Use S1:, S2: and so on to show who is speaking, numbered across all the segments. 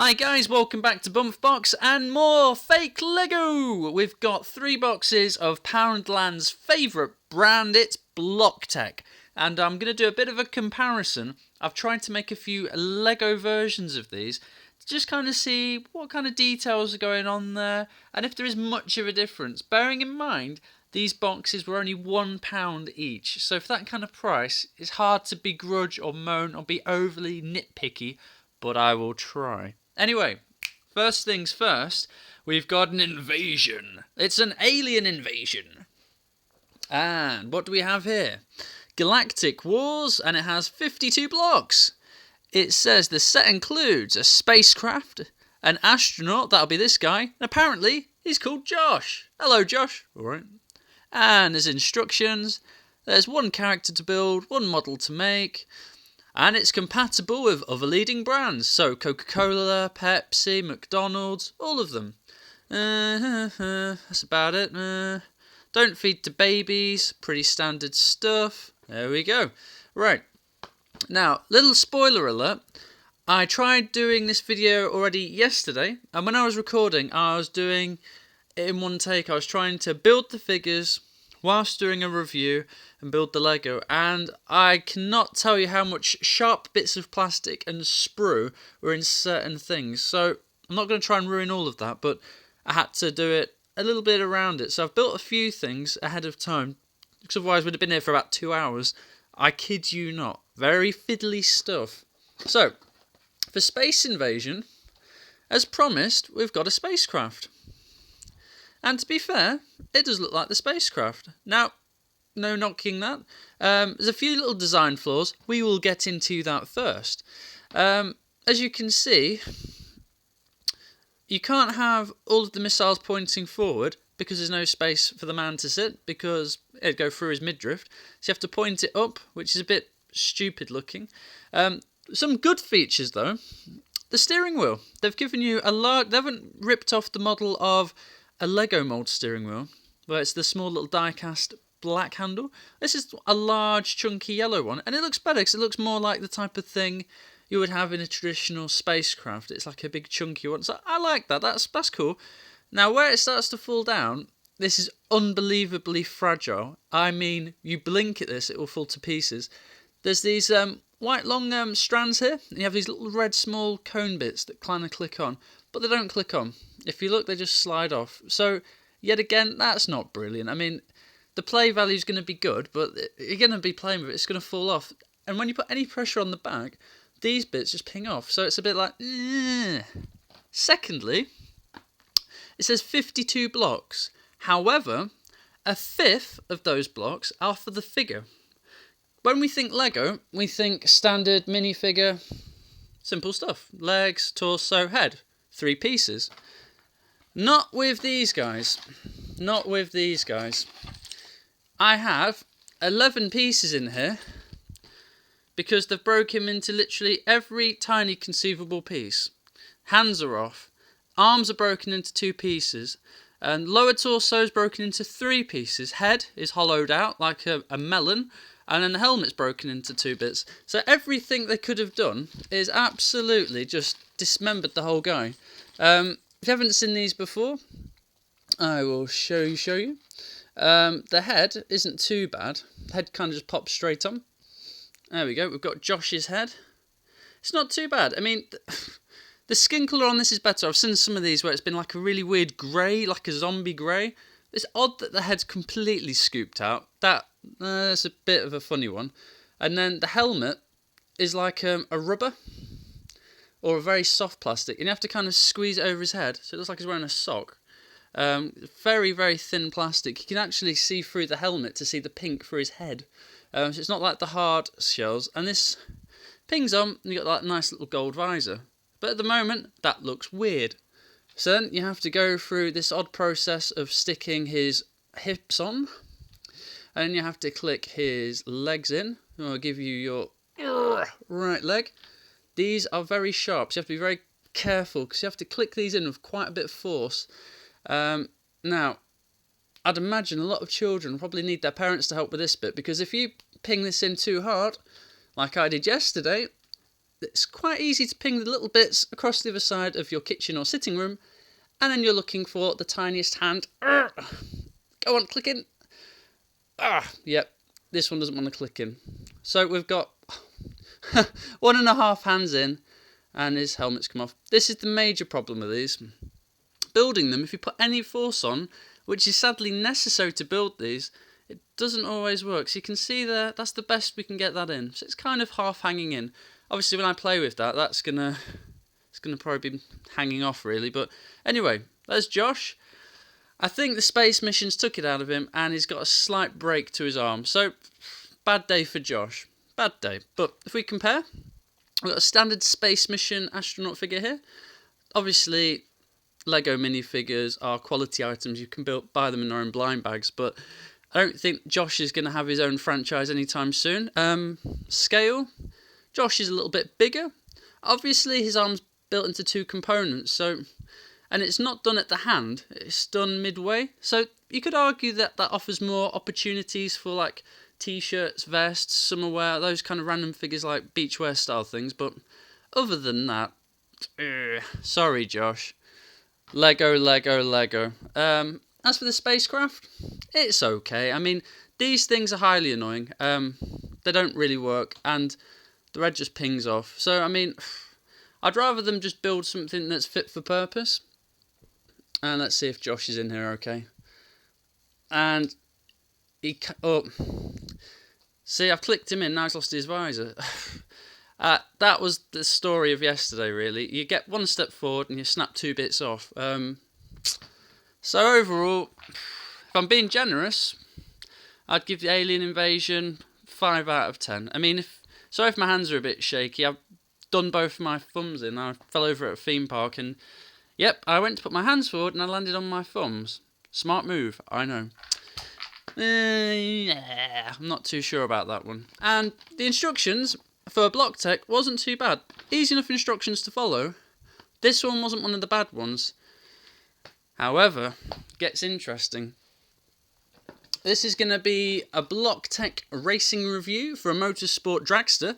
S1: Hi guys, welcome back to Bumf Box and more fake Lego! We've got 3 boxes of Poundland's favourite brand, it's BlockTech. And I'm going to do a bit of a comparison. I've tried to make a few Lego versions of these to just kind of see what kind of details are going on there and if there is much of a difference. Bearing in mind, these boxes were only £1 each, so for that kind of price, it's hard to begrudge or moan or be overly nitpicky, but I will try. Anyway, first things first, we've got an invasion. It's an alien invasion. And what do we have here? Galactic Wars, and it has 52 blocks. It says the set includes a spacecraft, an astronaut, that'll be this guy, and apparently he's called Josh. Hello, Josh. Alright. And there's instructions. There's one character to build, one model to make. And it's compatible with other leading brands, so Coca-Cola, Pepsi, McDonald's, all of them. That's about it. Don't feed to babies, pretty standard stuff. There we go. Right, now, little spoiler alert. I tried doing this video already yesterday, and when I was recording, I was doing it in one take. I was trying to build the figures whilst doing a review and build the Lego, and I cannot tell you how much sharp bits of plastic and sprue were in certain things, so I'm not going to try and ruin all of that, but I had to do it a little bit around it. So I've built a few things ahead of time, because otherwise we'd have been here for about 2 hours. I kid you not. Very fiddly stuff. So, for Space Invasion, as promised, we've got a spacecraft. And to be fair, it does look like the spacecraft. Now, no knocking that. There's a few little design flaws. We will get into that first. As you can see, you can't have all of the missiles pointing forward because there's no space for the man to sit, because it'd go through his midriff. So you have to point it up, which is a bit stupid looking. Some good features though. The steering wheel. They've given you a large... They haven't ripped off the model of a Lego mold steering wheel, where it's the small little die-cast black handle. This is a large, chunky yellow one, and it looks better because it looks more like the type of thing you would have in a traditional spacecraft. It's like a big, chunky one. So I like that. That's cool. Now, where it starts to fall down, this is unbelievably fragile. I mean, you blink at this, it will fall to pieces. There's these white long strands here, and you have these little red small cone bits that kind of click on, but they don't click on. If you look, they just slide off. So, yet again, that's not brilliant. I mean, the play value is going to be good, but you're going to be playing with it, it's going to fall off. And when you put any pressure on the back, these bits just ping off. So it's a bit like, Secondly, it says 52 blocks. However, a fifth of those blocks are for the figure. When we think Lego, we think standard minifigure, simple stuff. Legs, torso, head. 3 pieces. Not with these guys. Not with these guys. I have 11 pieces in here because they've broken him into literally every tiny conceivable piece. Hands are off. Arms are broken into 2 pieces. And lower torso is broken into 3 pieces. Head is hollowed out like a melon. And then the helmet's broken into 2 bits. So everything they could have done is absolutely just dismembered the whole guy. If you haven't seen these before, I will show you. The head isn't too bad. The head kind of just pops straight on. There we go. We've got Josh's head. It's not too bad. I mean, the skin colour on this is better. I've seen some of these where it's been like a really weird grey, like a zombie grey. It's odd that the head's completely scooped out. That's a bit of a funny one. And then the helmet is like a rubber or a very soft plastic, and you have to kind of squeeze it over his head, so it looks like he's wearing a sock. Very, very thin plastic. You can actually see through the helmet to see the pink for his head. So it's not like the hard shells. And this pings on, and you've got that nice little gold visor. But at the moment, that looks weird. So then you have to go through this odd process of sticking his hips on. And then you have to click his legs in. I'll give you your right leg. These are very sharp, so you have to be very careful because you have to click these in with quite a bit of force. Now, I'd imagine a lot of children probably need their parents to help with this bit, because if you ping this in too hard, like I did yesterday, it's quite easy to ping the little bits across the other side of your kitchen or sitting room, and then you're looking for the tiniest hand. Go on, click in. Yep, this one doesn't want to click in. So we've got 1.5 hands in, and his helmet's come off. This is the major problem with these. Building them, if you put any force on, which is sadly necessary to build these, it doesn't always work. So you can see there, that's the best we can get that in. So it's kind of half hanging in. Obviously when I play with that, it's gonna probably be hanging off really. But anyway, there's Josh. I think the space missions took it out of him, and he's got a slight break to his arm. So bad day for Josh. Bad day. But if we compare, we've got a standard space mission astronaut figure here. Obviously, Lego minifigures are quality items. You can buy them in their own blind bags, but I don't think Josh is going to have his own franchise anytime soon. Scale, Josh is a little bit bigger. Obviously, his arm's built into 2 components, and it's not done at the hand, it's done midway. So you could argue that offers more opportunities for like t-shirts, vests, summer wear, those kind of random figures like beachwear style things. But other than that, sorry Josh. Lego. As for the spacecraft, it's okay. I mean, these things are highly annoying. They don't really work, and the red just pings off. So, I mean, I'd rather them just build something that's fit for purpose. And let's see if Josh is in here okay. And see, I've clicked him in, now he's lost his visor. That was the story of yesterday, really. You get 1 step forward and you snap 2 bits off. So overall, if I'm being generous, I'd give the Alien Invasion 5 out of 10. I mean, if my hands are a bit shaky, I've done both my thumbs in. I fell over at a theme park and, yep, I went to put my hands forward and I landed on my thumbs. Smart move, I know. Yeah, I'm not too sure about that one. And the instructions for Block Tech wasn't too bad. Easy enough instructions to follow. This one wasn't one of the bad ones. However, gets interesting. This is going to be a Block Tech racing review for a Motorsport dragster.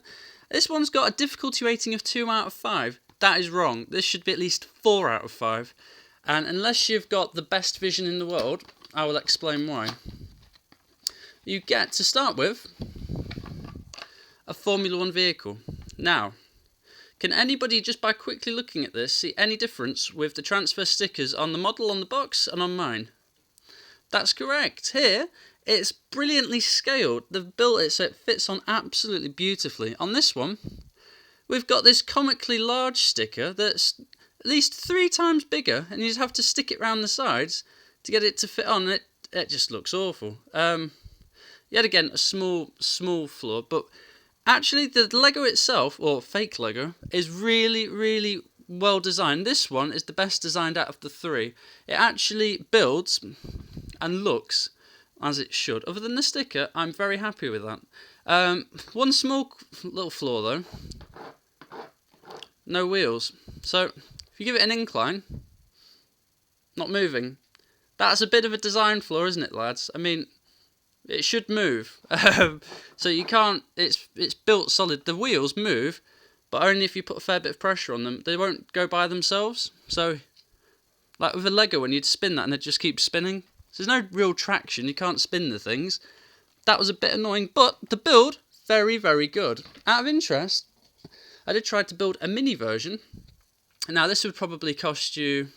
S1: This one's got a difficulty rating of 2 out of 5. That is wrong. This should be at least 4 out of 5. And unless you've got the best vision in the world, I will explain why. You get, to start with, a Formula 1 vehicle. Now, can anybody, just by quickly looking at this, see any difference with the transfer stickers on the model on the box and on mine? That's correct. Here, it's brilliantly scaled. They've built it so it fits on absolutely beautifully. On this one, we've got this comically large sticker that's at least 3 times bigger, and you just have to stick it round the sides to get it to fit on. It just looks awful. Yet again, a small flaw, but actually, the Lego itself, or fake Lego, is really, really well designed. This one is the best designed out of the 3. It actually builds and looks as it should. Other than the sticker, I'm very happy with that. One small little flaw though. No wheels. So, if you give it an incline, not moving. That's a bit of a design flaw, isn't it, lads? I mean, it should move. So you can't, it's built solid. The wheels move, but only if you put a fair bit of pressure on them. They won't go by themselves. So, like with a Lego one, you'd spin that and it just keeps spinning. So there's no real traction, you can't spin the things. That was a bit annoying, but the build, very, very good. Out of interest, I did try to build a mini version. Now this would probably cost you,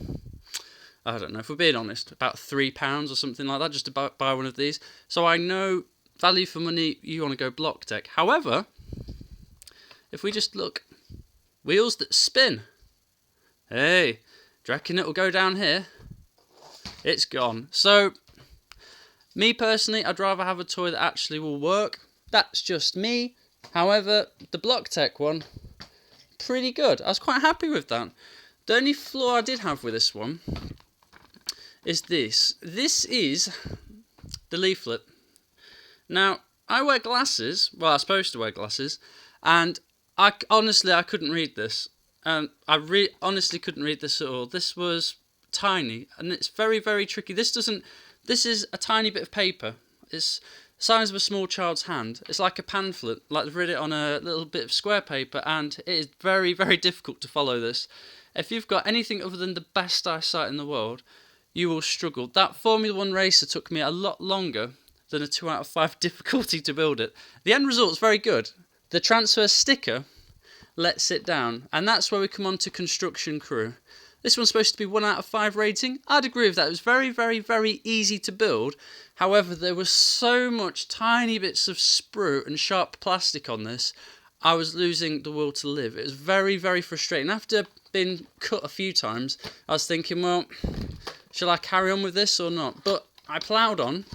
S1: I don't know, if we're being honest, about £3 or something like that, just to buy one of these. So I know, value for money, you want to go Block Tech. However, if we just look, wheels that spin. Hey, do you reckon it'll go down here? It's gone. So, me personally, I'd rather have a toy that actually will work. That's just me. However, the Block Tech one, pretty good. I was quite happy with that. The only flaw I did have with this one is this. This is the leaflet. Now, I wear glasses. Well, I'm supposed to wear glasses. And I couldn't read this. And I honestly couldn't read this at all. This was tiny, and it's very, very tricky. This is a tiny bit of paper. size of a small child's hand. It's like a pamphlet, like they've written it on a little bit of square paper, and it is very, very difficult to follow this. If you've got anything other than the best eyesight in the world, you will struggle. That Formula 1 racer took me a lot longer than a 2 out of 5 difficulty to build it. The end result's very good. The transfer sticker lets it down, and that's where we come on to construction crew. This one's supposed to be 1 out of 5 rating. I'd agree with that. It was very, very, very easy to build. However, there was so much tiny bits of sprue and sharp plastic on this, I was losing the will to live. It was very, very frustrating. After being cut a few times, I was thinking, well, shall I carry on with this or not? But I ploughed on,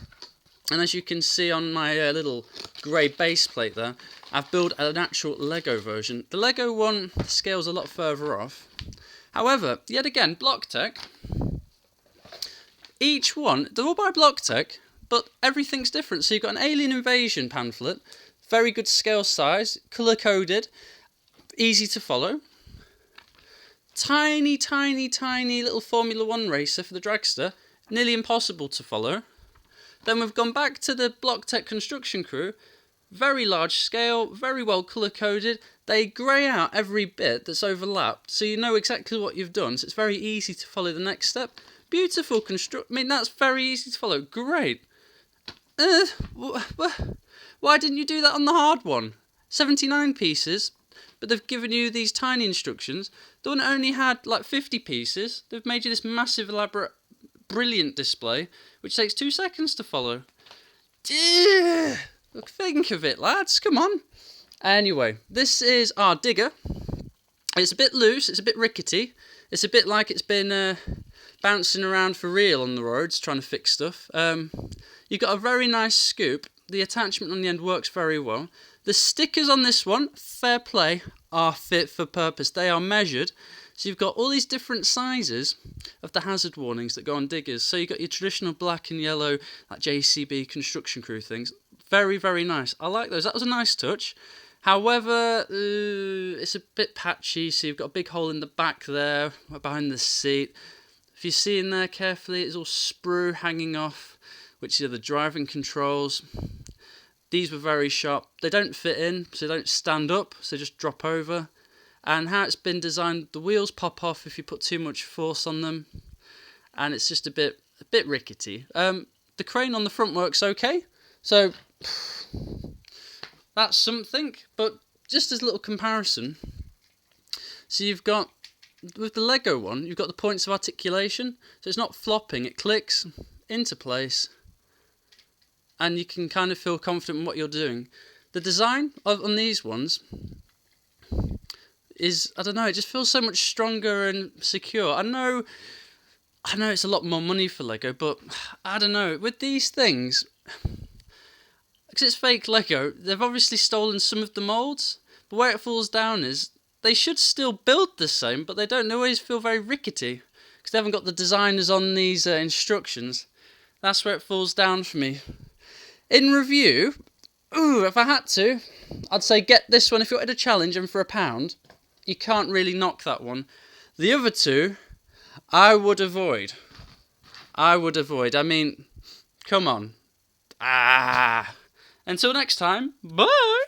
S1: and as you can see on my little grey base plate there, I've built an actual Lego version. The Lego one scales a lot further off. However, yet again, BlockTech, each one, they're all by BlockTech, but everything's different. So you've got an Alien Invasion pamphlet, very good scale size, colour-coded, easy to follow. Tiny, tiny, tiny little Formula 1 racer for the dragster, nearly impossible to follow. Then we've gone back to the BlockTech construction crew, very large scale, very well colour-coded. They grey out every bit that's overlapped, so you know exactly what you've done, so it's very easy to follow the next step. Beautiful I mean, that's very easy to follow. Great. Why didn't you do that on the hard one? 79 pieces, but they've given you these tiny instructions. The one only had like 50 pieces. They've made you this massive, elaborate, brilliant display, which takes 2 seconds to follow. Think of it, lads. Come on. Anyway, this is our digger. It's a bit loose. It's a bit rickety. It's a bit like it's been bouncing around for real on the roads trying to fix stuff. You've got a very nice scoop. The attachment on the end works very well. The stickers on this one, fair play, are fit for purpose. They are measured. So you've got all these different sizes of the hazard warnings that go on diggers. So you've got your traditional black and yellow, like JCB construction crew things. Very, very nice. I like those. That was a nice touch. However, it's a bit patchy. So you've got a big hole in the back there, behind the seat. If you see in there carefully, it's all sprue hanging off, which are the driving controls. These were very sharp. They don't fit in, so they don't stand up, so they just drop over. And how it's been designed, the wheels pop off if you put too much force on them, and it's just a bit rickety. The crane on the front works okay, so that's something. But just as a little comparison, so you've got, with the Lego one, you've got the points of articulation, so it's not flopping, it clicks into place, and you can kind of feel confident in what you're doing. The design on these ones is, I don't know, it just feels so much stronger and secure. I know it's a lot more money for Lego, but I don't know, with these things, because it's fake Lego, they've obviously stolen some of the moulds, but where it falls down is, they should still build the same, but they don't always feel very rickety, because they haven't got the designers on these instructions. That's where it falls down for me. In review, if I had to, I'd say get this one if you wanted a challenge, and for £1, you can't really knock that one. The other two, I would avoid. I mean, come on. Until next time, bye!